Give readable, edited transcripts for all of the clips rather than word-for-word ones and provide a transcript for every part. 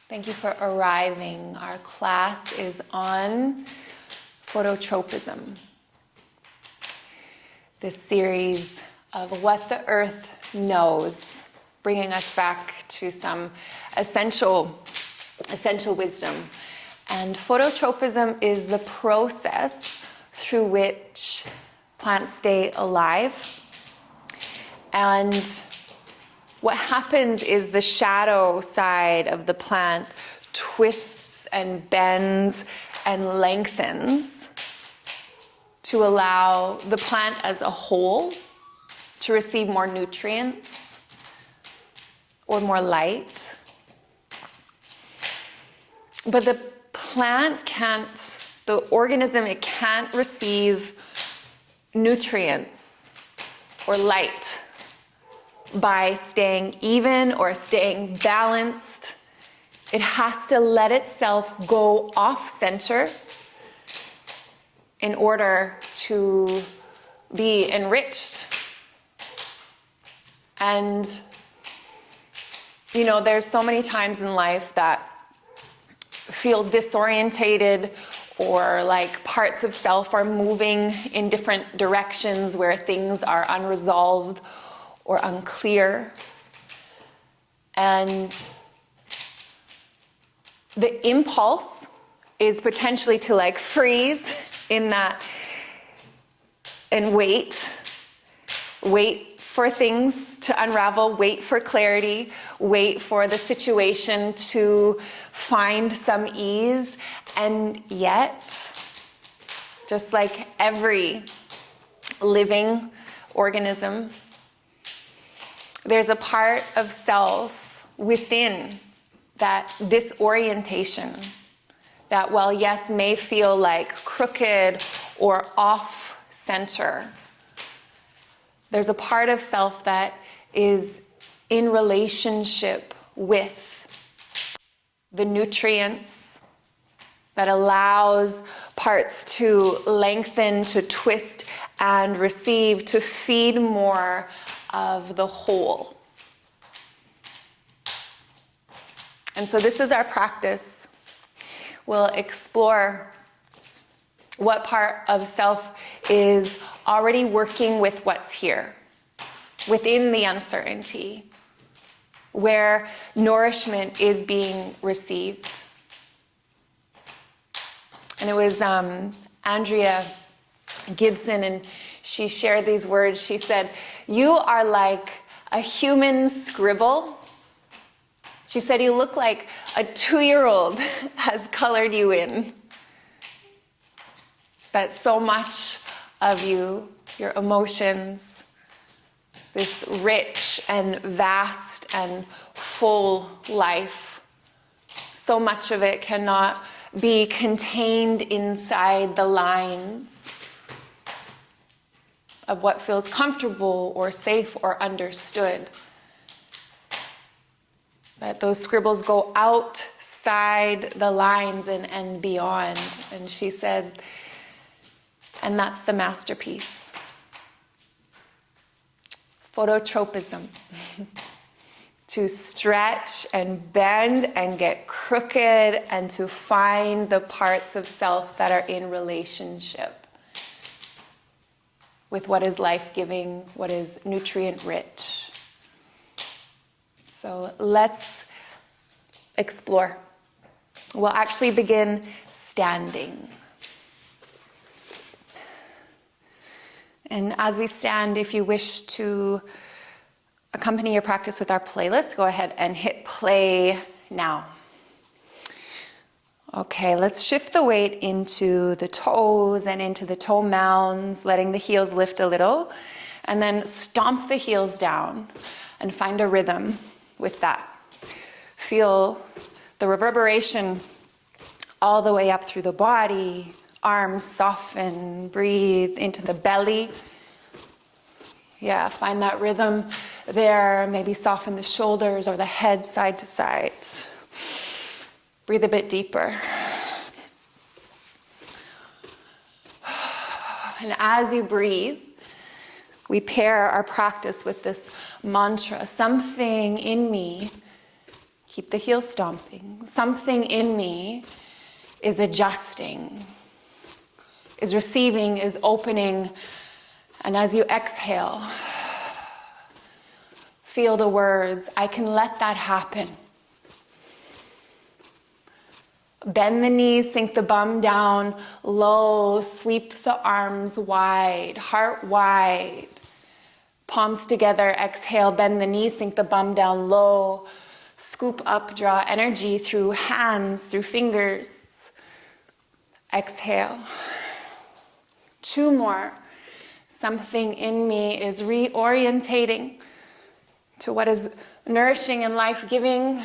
Thank you for arriving. Our class is on phototropism. This series of what the earth knows, bringing us back to some essential wisdom. And phototropism is the process through which plants stay alive. And what happens is the shadow side of the plant twists and bends and lengthens to allow the plant as a whole to receive more nutrients or more light. But the plant can't, the organism, it can't receive nutrients or light by staying even or staying balanced. It has to let itself go off center in order to be enriched. And, you know, there's so many times in life that feel disorientated, or like parts of self are moving in different directions where things are unresolved or unclear. And the impulse is potentially to like freeze in that and wait for things to unravel, wait for clarity, wait for the situation to find some ease. And yet, just like every living organism, there's a part of self within that disorientation that, while yes, may feel like crooked or off center, there's a part of self that is in relationship with the nutrients, that allows parts to lengthen, to twist and receive, to feed more of the whole. And so this is our practice. We'll explore what part of self is already working with what's here, within the uncertainty, where nourishment is being received. And it was Andrea Gibson, and she shared these words. She said, "You are like a human scribble." She said, "You look like a 2-year-old has colored you in." That so much of you, your emotions, this rich and vast and full life, so much of it cannot be contained inside the lines of what feels comfortable or safe or understood. That those scribbles go outside the lines and beyond. And she said, and that's the masterpiece. Phototropism. To stretch and bend and get crooked and to find the parts of self that are in relationship with what is life-giving, what is nutrient-rich. So let's explore. We'll actually begin standing. And as we stand, if you wish to accompany your practice with our playlist, go ahead and hit play now. Okay, let's shift the weight into the toes and into the toe mounds, letting the heels lift a little, and then stomp the heels down and find a rhythm with that. Feel the reverberation all the way up through the body, arms soften, breathe into the belly. Yeah, find that rhythm there. Maybe soften the shoulders or the head side to side. Breathe a bit deeper. And as you breathe, we pair our practice with this mantra. Something in me Keep the heels stomping. Something in me is adjusting, is receiving, is opening. And as you exhale, feel the words, I can let that happen. Bend the knees, sink the bum down low, sweep the arms wide, heart wide. Palms together, exhale, bend the knees, sink the bum down low. Scoop up, draw energy through hands, through fingers. Exhale. 2 more. Something in me is reorientating to what is nourishing and life-giving.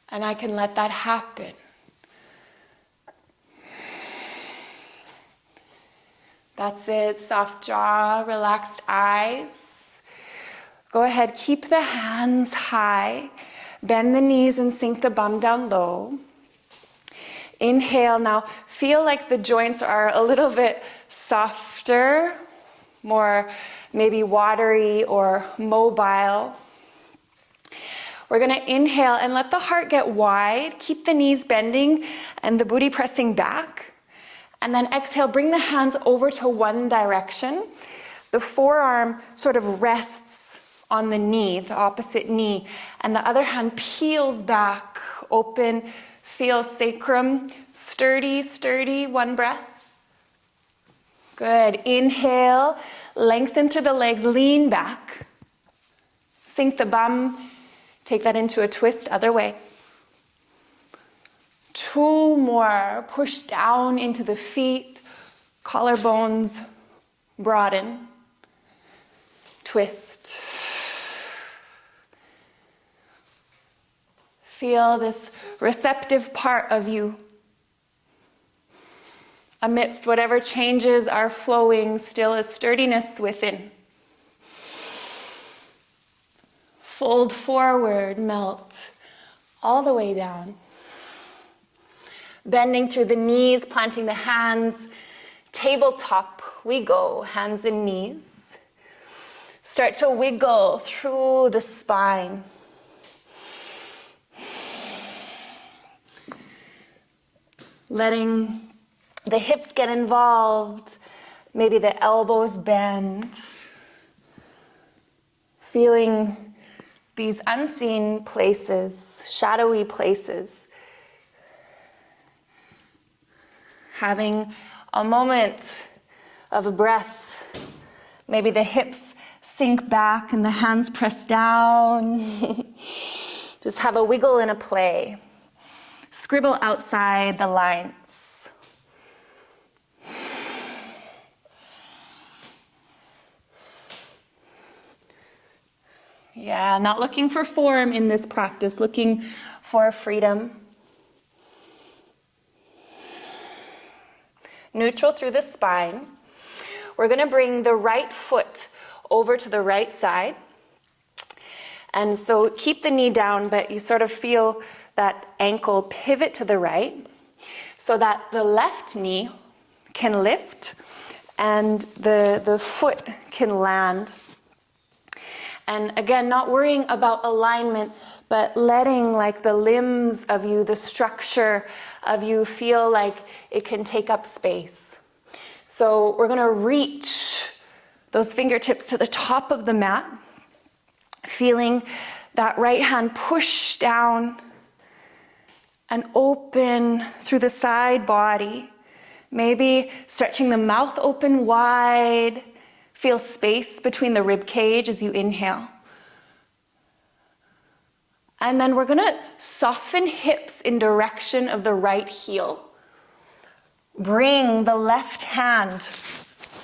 And I can let that happen. That's it. Soft jaw, relaxed eyes. Go ahead, keep the hands high. Bend the knees and sink the bum down low. Inhale. Now feel like the joints are a little bit softer, more maybe watery or mobile. We're going to inhale and let the heart get wide. Keep the knees bending and the booty pressing back. And then exhale, bring the hands over to one direction. The forearm sort of rests on the knee, the opposite knee. And the other hand peels back, open, feel sacrum, sturdy, sturdy, 1 breath. Good. Inhale, lengthen through the legs, lean back. Sink the bum. Take that into a twist, other way. 2 more. Push down into the feet. Collarbones broaden. Twist. Feel this receptive part of you. Amidst whatever changes are flowing, still is sturdiness within. Fold forward, melt all the way down. Bending through the knees, planting the hands. Tabletop, we go, hands and knees. Start to wiggle through the spine. Letting the hips get involved. Maybe the elbows bend. Feeling these unseen places, shadowy places. Having a moment of breath. Maybe the hips sink back and the hands press down. Just have a wiggle and a play. Scribble outside the lines. Yeah, not looking for form in this practice, looking for freedom. Neutral through the spine. We're going to bring the right foot over to the right side. And so keep the knee down, but you sort of feel that ankle pivot to the right so that the left knee can lift and the foot can land. And again, not worrying about alignment, but letting like the limbs of you, the structure of you feel like it can take up space. So we're going to reach those fingertips to the top of the mat, feeling that right hand push down and open through the side body. Maybe stretching the mouth open wide. Feel space between the rib cage as you inhale. And then we're going to soften hips in direction of the right heel. Bring the left hand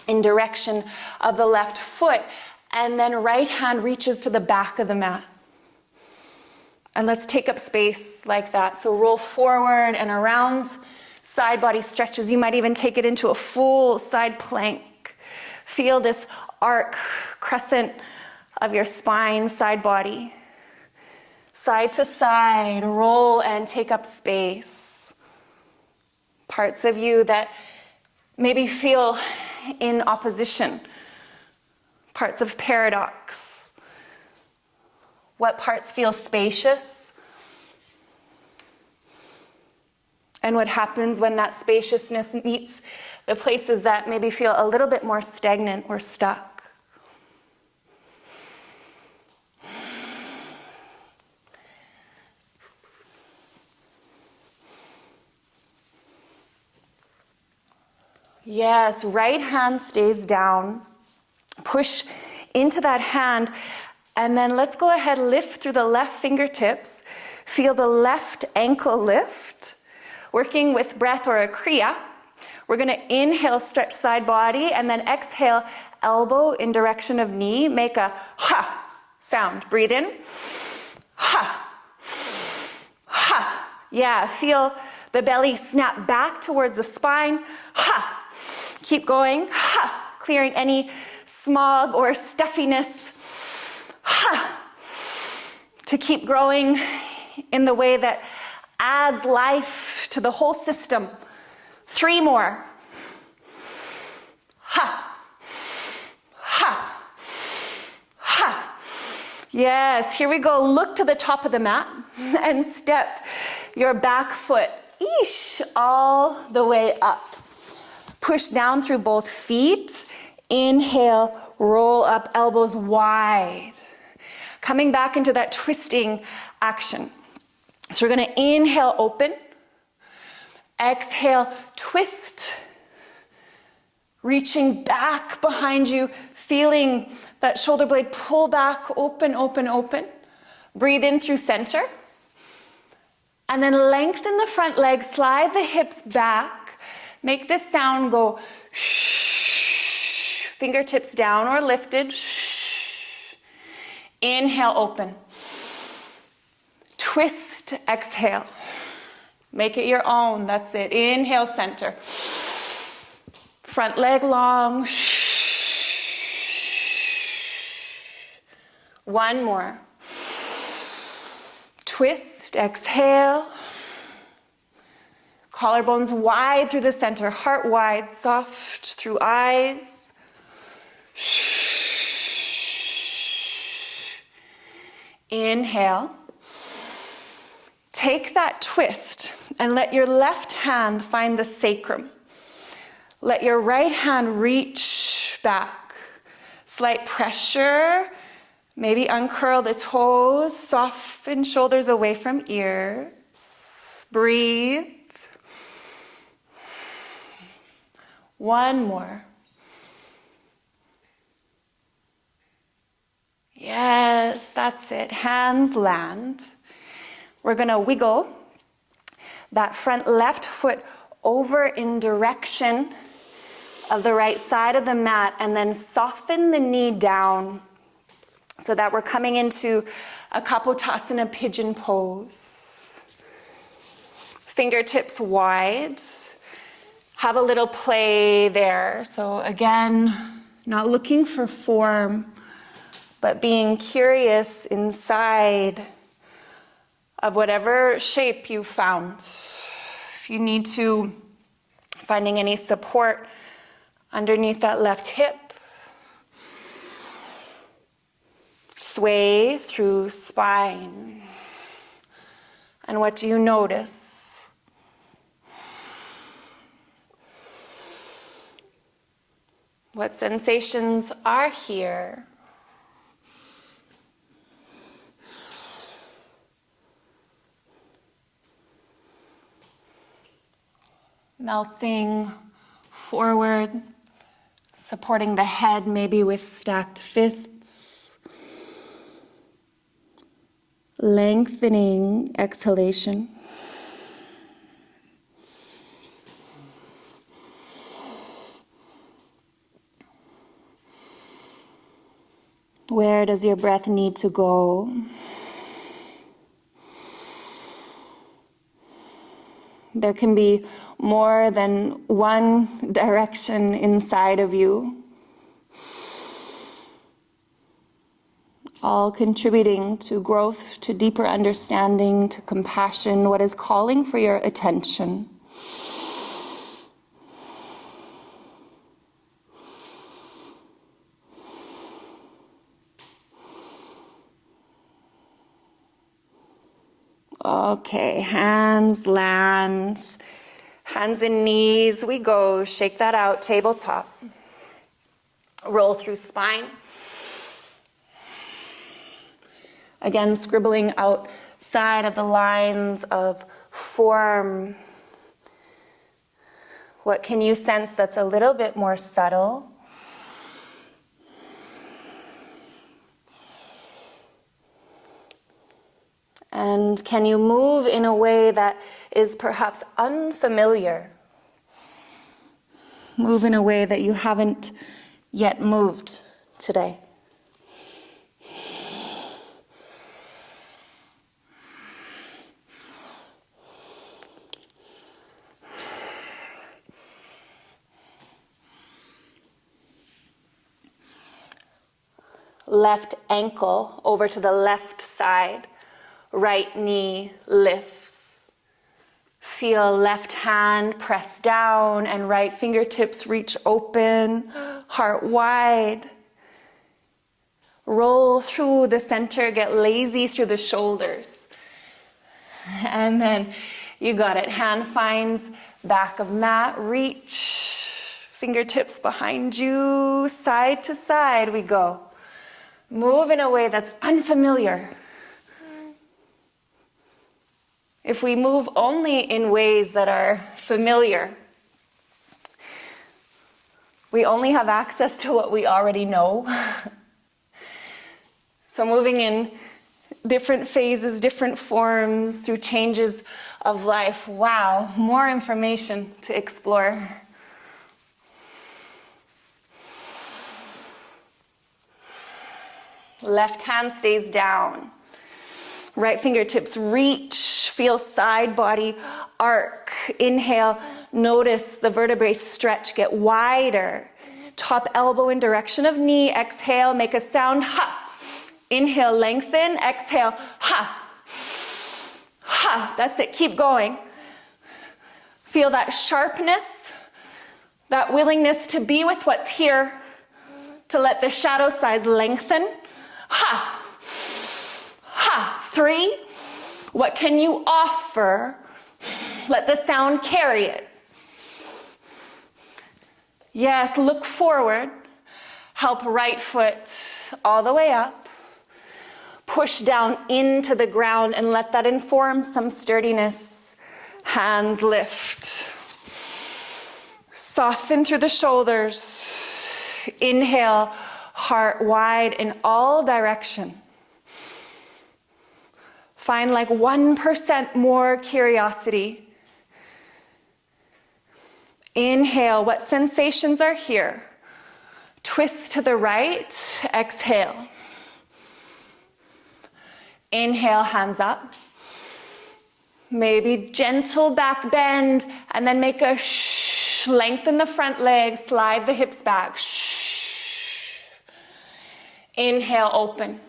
in direction of the left foot, and then right hand reaches to the back of the mat. And let's take up space like that. So roll forward and around, side body stretches. You might even take it into a full side plank. Feel this arc, crescent of your spine, side body. Side to side, roll and take up space. Parts of you that maybe feel in opposition. Parts of paradox. What parts feel spacious? And what happens when that spaciousness meets the places that maybe feel a little bit more stagnant or stuck? Yes, right hand stays down. Push into that hand. And then let's go ahead, lift through the left fingertips. Feel the left ankle lift. Working with breath or a kriya. We're going to inhale, stretch side body, and then exhale, elbow in direction of knee. Make a ha sound. Breathe in. Ha. Ha. Yeah, feel the belly snap back towards the spine. Ha. Keep going. Ha. Clearing any smog or stuffiness. Ha. To keep growing in the way that adds life to the whole system. 3 more. Ha. Ha. Ha. Yes, here we go. Look to the top of the mat and step your back foot, all the way up. Push down through both feet. Inhale, roll up, elbows wide. Coming back into that twisting action. So we're going to inhale, open. Exhale, twist. Reaching back behind you, feeling that shoulder blade pull back, open, open, open. Breathe in through center. And then lengthen the front leg, slide the hips back. Make this sound go shh. Fingertips down or lifted. Shh. Inhale, open. Twist, exhale. Make it your own. That's it. Inhale, center. Front leg long. One more. Twist, exhale. Collarbones wide through the center. Heart wide, soft through eyes. Inhale. Take that twist and let your left hand find the sacrum. Let your right hand reach back. Slight pressure. Maybe uncurl the toes. Soften shoulders away from ears. Breathe. One more. Yes, that's it. Hands land. We're going to wiggle that front left foot over in direction of the right side of the mat and then soften the knee down so that we're coming into a Kapotasana pigeon pose. Fingertips wide. Have a little play there. So again, not looking for form, but being curious inside of whatever shape you found. If you need to, finding any support underneath that left hip. Sway through spine. And what do you notice? What sensations are here? Melting forward, supporting the head maybe with stacked fists. Lengthening exhalation. Where does your breath need to go? There can be more than one direction inside of you, all contributing to growth, to deeper understanding, to compassion, what is calling for your attention. Okay, hands land, hands and knees, we go. Shake that out, tabletop. Roll through spine. Again, scribbling outside of the lines of form. What can you sense that's a little bit more subtle? And can you move in a way that is perhaps unfamiliar? Move in a way that you haven't yet moved today. Left ankle over to the left side. Right knee lifts. Feel left hand press down and right fingertips reach open, heart wide. Roll through the center, get lazy through the shoulders. And then you got it. Hand finds back of mat, reach. Fingertips behind you, side to side we go. Move in a way that's unfamiliar. If we move only in ways that are familiar, we only have access to what we already know. So moving in different phases, different forms, through changes of life, wow, more information to explore. Left hand stays down. Right fingertips reach, feel side body arc. Inhale, notice the vertebrae stretch, get wider. Top elbow in direction of knee, exhale, make a sound, ha. Inhale, lengthen, exhale, ha. Ha, that's it, keep going. Feel that sharpness, that willingness to be with what's here, to let the shadow sides lengthen. Ha. Ha, 3. What can you offer? Let the sound carry it. Yes, look forward. Help right foot all the way up. Push down into the ground and let that inform some sturdiness. Hands lift. Soften through the shoulders. Inhale, heart wide in all directions. Find like 1% more curiosity. Inhale, what sensations are here? Twist to the right, exhale. Inhale, hands up. Maybe gentle back bend, and then make a shh. Lengthen the front leg, slide the hips back. Shh. Inhale, open.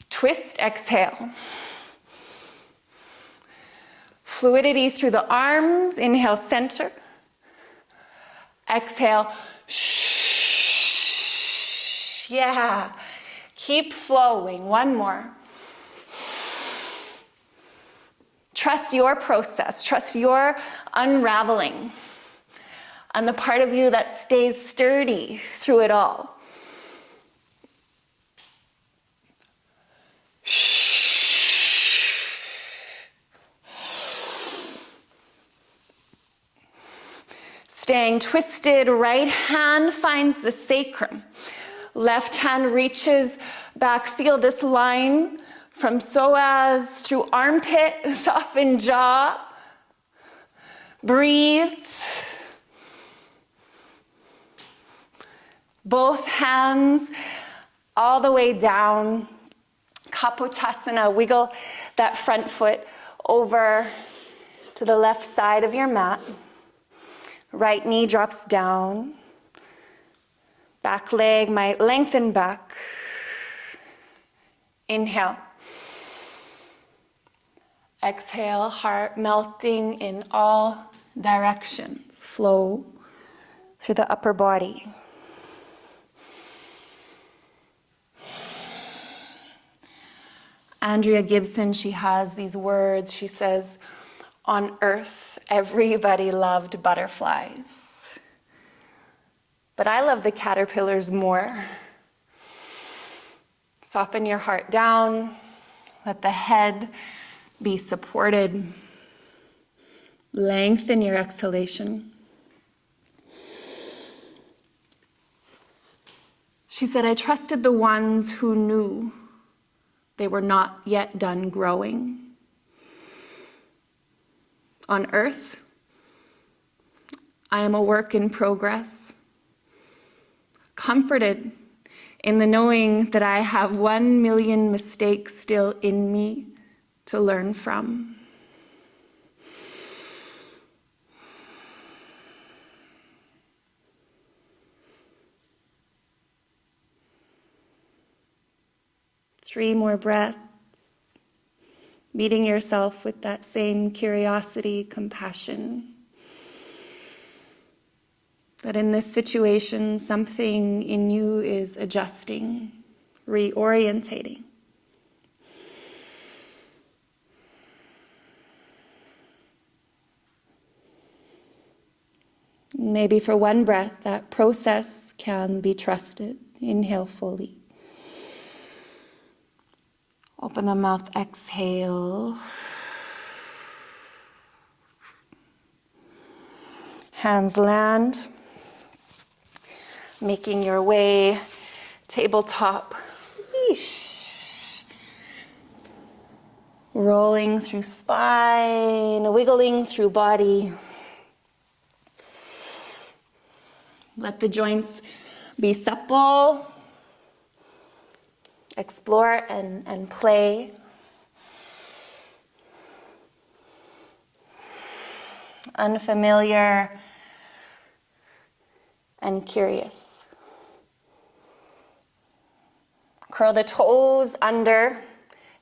Twist, exhale. Fluidity through the arms. Inhale, center. Exhale, shh. Yeah. Keep flowing. One more. Trust your process. Trust your unraveling. And the part of you that stays sturdy through it all. Staying twisted, right hand finds the sacrum. Left hand reaches back. Feel this line from psoas through armpit, soften jaw. Breathe. Both hands all the way down. Kapotasana, wiggle that front foot over to the left side of your mat. Right knee drops down. Back leg might lengthen back. Inhale. Exhale, heart melting in all directions. Flow through the upper body. Andrea Gibson, she has these words. She says, on earth, everybody loved butterflies. But I love the caterpillars more. Soften your heart down. Let the head be supported. Lengthen your exhalation. She said, I trusted the ones who knew they were not yet done growing. On earth, I am a work in progress, comforted in the knowing that I have 1,000,000 mistakes still in me to learn from. Three more breaths, meeting yourself with that same curiosity, compassion. That in this situation, something in you is adjusting, reorientating. Maybe for one breath, that process can be trusted. Inhale fully. Open the mouth, exhale. Hands land. Making your way, tabletop. Eesh. Rolling through spine, wiggling through body. Let the joints be supple. Explore and play. Unfamiliar and curious. Curl the toes under,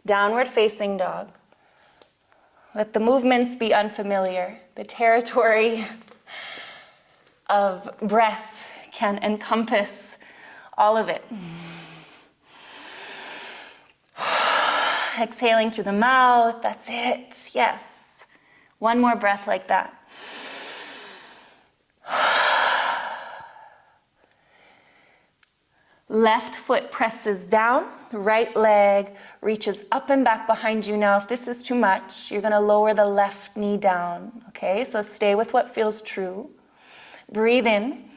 downward facing dog. Let the movements be unfamiliar. The territory of breath can encompass all of it. Exhaling through the mouth, that's it, yes. One more breath like that. Left foot presses down, the right leg reaches up and back behind you. Now, if this is too much, you're gonna lower the left knee down, okay? So stay with what feels true. Breathe in,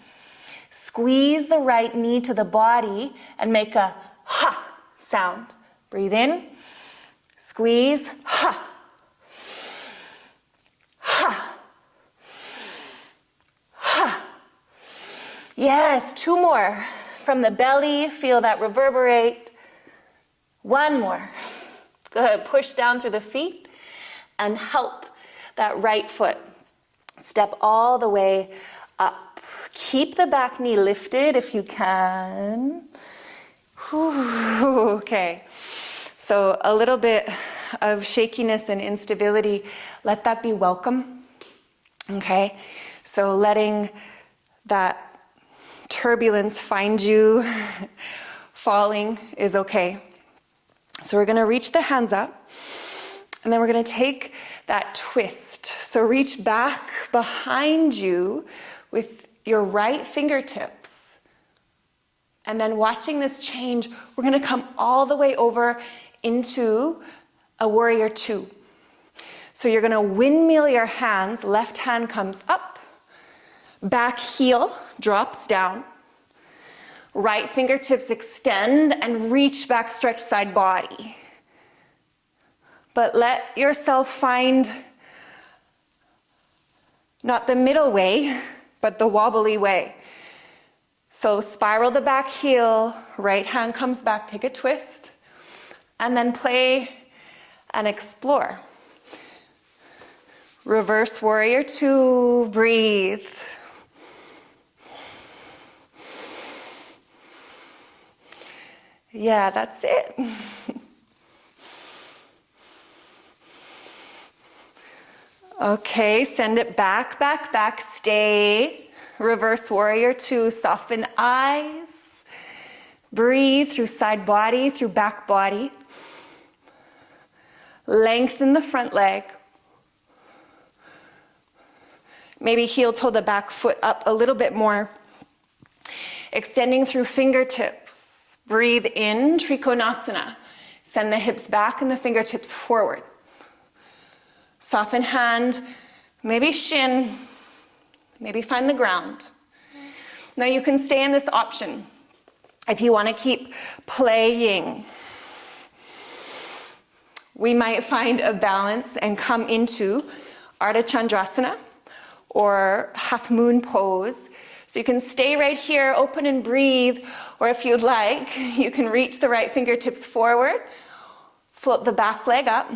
squeeze the right knee to the body and make a ha sound. Breathe in. Squeeze, ha, ha, ha. Yes, two more. From the belly, feel that reverberate. One more. Good, push down through the feet and help that right foot step all the way up. Keep the back knee lifted if you can. Whew, okay. So a little bit of shakiness and instability, let that be welcome, okay? So letting that turbulence find you, falling is okay. So we're gonna reach the hands up, and then we're gonna take that twist. So reach back behind you with your right fingertips. And then watching this change, we're gonna come all the way over into a warrior two. So you're gonna windmill your hands, left hand comes up, back heel drops down, right fingertips extend and reach back, stretch side body. But let yourself find not the middle way, but the wobbly way. So spiral the back heel, right hand comes back, take a twist, and then play and explore. Reverse warrior two, breathe. Yeah, that's it. Okay, send it back, back, back, stay. Reverse warrior two, soften eyes. Breathe through side body, through back body. Lengthen the front leg. Maybe heel toe the back foot up a little bit more. Extending through fingertips. Breathe in, Trikonasana. Send the hips back and the fingertips forward. Soften hand, maybe shin, maybe find the ground. Now you can stay in this option if you want to keep playing. We might find a balance and come into Ardha Chandrasana or half moon pose. So you can stay right here, open and breathe, or if you'd like, you can reach the right fingertips forward, float the back leg up,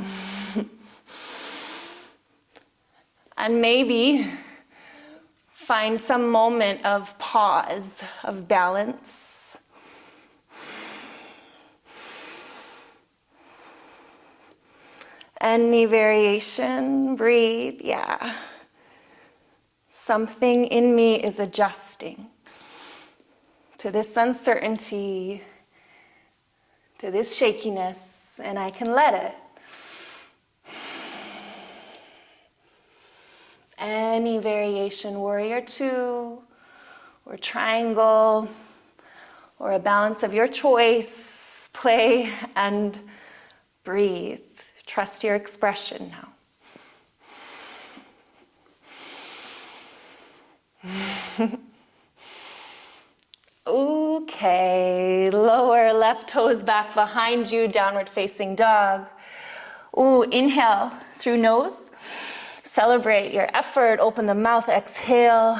and maybe find some moment of pause, of balance. Any variation, breathe, yeah. Something in me is adjusting to this uncertainty, to this shakiness, and I can let it. Any variation, warrior two, or triangle, or a balance of your choice, play and breathe. Trust your expression now. Okay, lower left toes back behind you, downward facing dog. Ooh, inhale through nose. Celebrate your effort, open the mouth, exhale.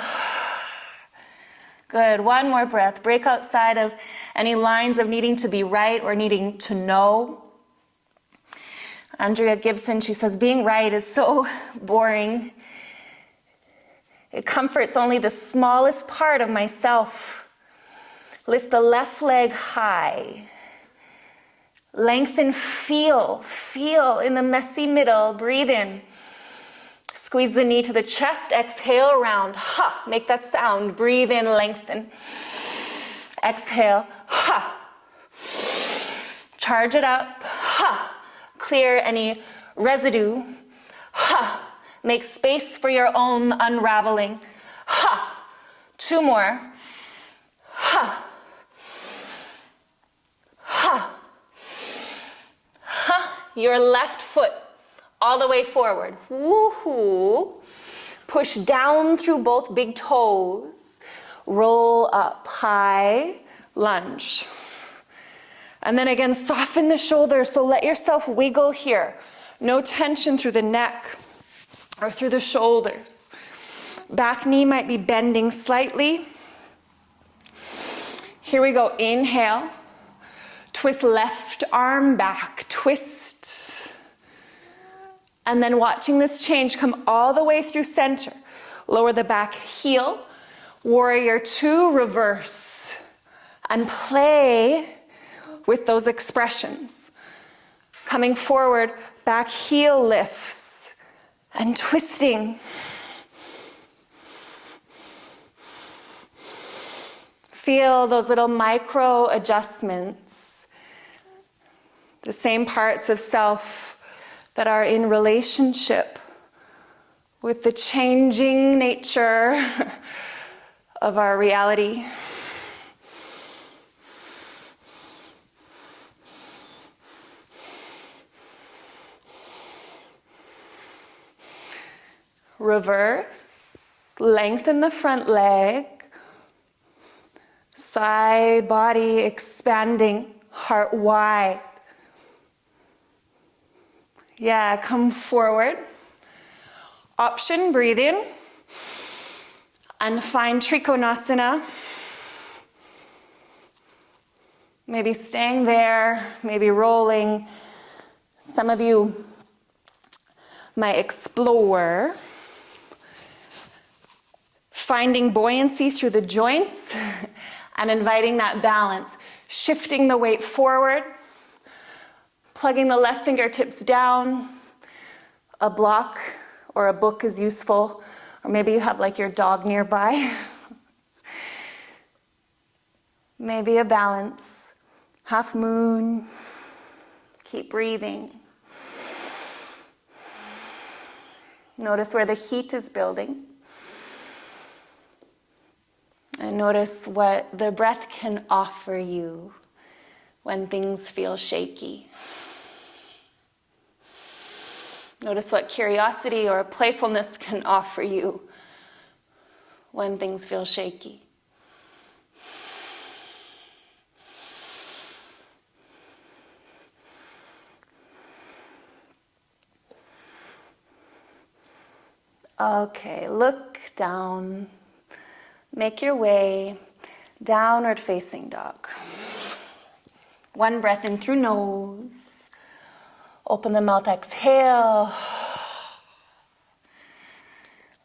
Good, one more breath. Break outside of any lines of needing to be right or needing to know. Andrea Gibson, she says, being right is so boring. It comforts only the smallest part of myself. Lift the left leg high. Lengthen, feel in the messy middle. Breathe in. Squeeze the knee to the chest. Exhale, round. Ha, make that sound. Breathe in, lengthen. Exhale, ha. Charge it up, ha. Clear any residue, ha. Make space for your own unraveling. Ha! Two more. Ha! Ha! Ha! Your left foot all the way forward. Woohoo! Push down through both big toes. Roll up high, lunge. And then again, soften the shoulders. So let yourself wiggle here. No tension through the neck or through the shoulders. Back knee might be bending slightly. Here we go, inhale. Twist left arm back, twist. And then watching this change come all the way through center. Lower the back heel. Warrior two, reverse. And play with those expressions. Coming forward, back heel lifts. And twisting. Feel those little micro adjustments. The same parts of self that are in relationship with the changing nature of our reality. Reverse, lengthen the front leg, side body expanding, heart wide. Yeah, come forward. Option, breathe in and find Trikonasana. Maybe staying there, maybe rolling. Some of you might explore finding buoyancy through the joints and inviting that balance. Shifting the weight forward, plugging the left fingertips down. A block or a book is useful, or maybe you have like your dog nearby. Maybe a balance. Half moon. Keep breathing. Notice where the heat is building. And notice what the breath can offer you when things feel shaky. Notice what curiosity or playfulness can offer you when things feel shaky. Okay, look down. Make your way downward facing dog. One breath in through nose. Open the mouth, exhale.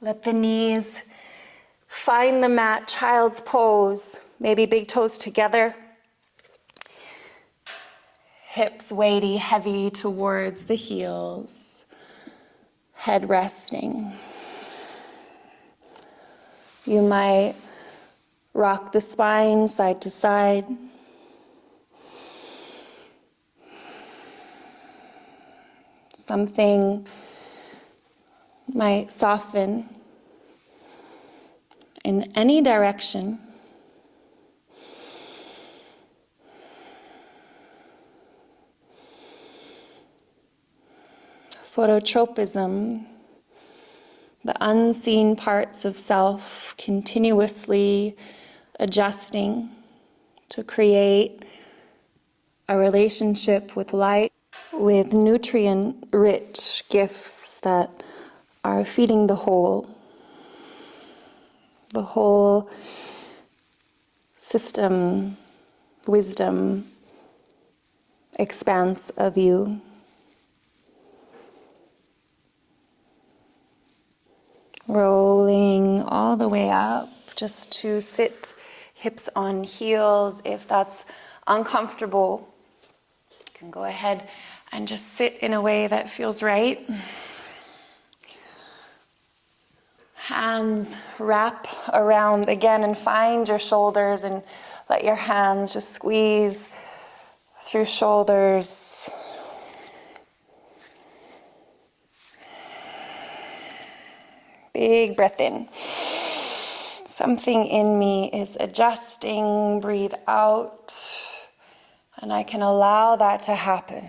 Let the knees find the mat, child's pose. Maybe big toes together. Hips weighty, heavy towards the heels. Head resting. You might rock the spine side to side. Something might soften in any direction. Phototropism, the unseen parts of self continuously adjusting to create a relationship with light, with nutrient-rich gifts that are feeding the whole system, wisdom, expanse of you. Rolling all the way up, just to sit hips on heels. If that's uncomfortable, you can go ahead and just sit in a way that feels right. Hands wrap around again and find your shoulders and let your hands just squeeze through shoulders. Big breath in. Something in me is adjusting. Breathe out. And I can allow that to happen.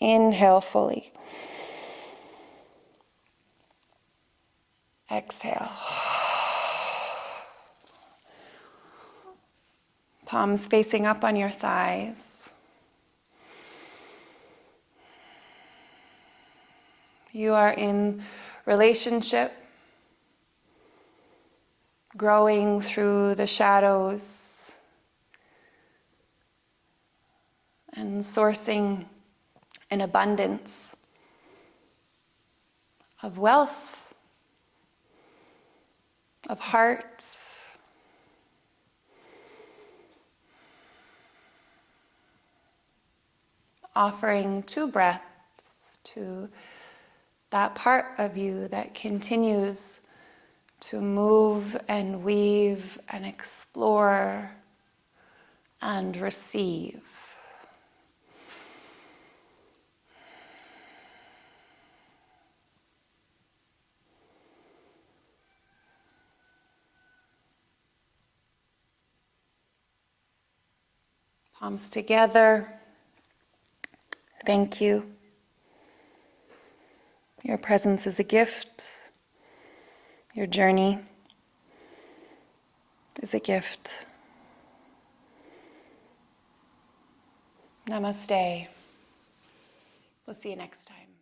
Inhale fully. Exhale. Palms facing up on your thighs. You are in relationship, growing through the shadows and sourcing an abundance of wealth, of heart, offering 2 breaths to that part of you that continues to move and weave and explore and receive. Palms together. Thank you. Your presence is a gift. Your journey is a gift. Namaste. We'll see you next time.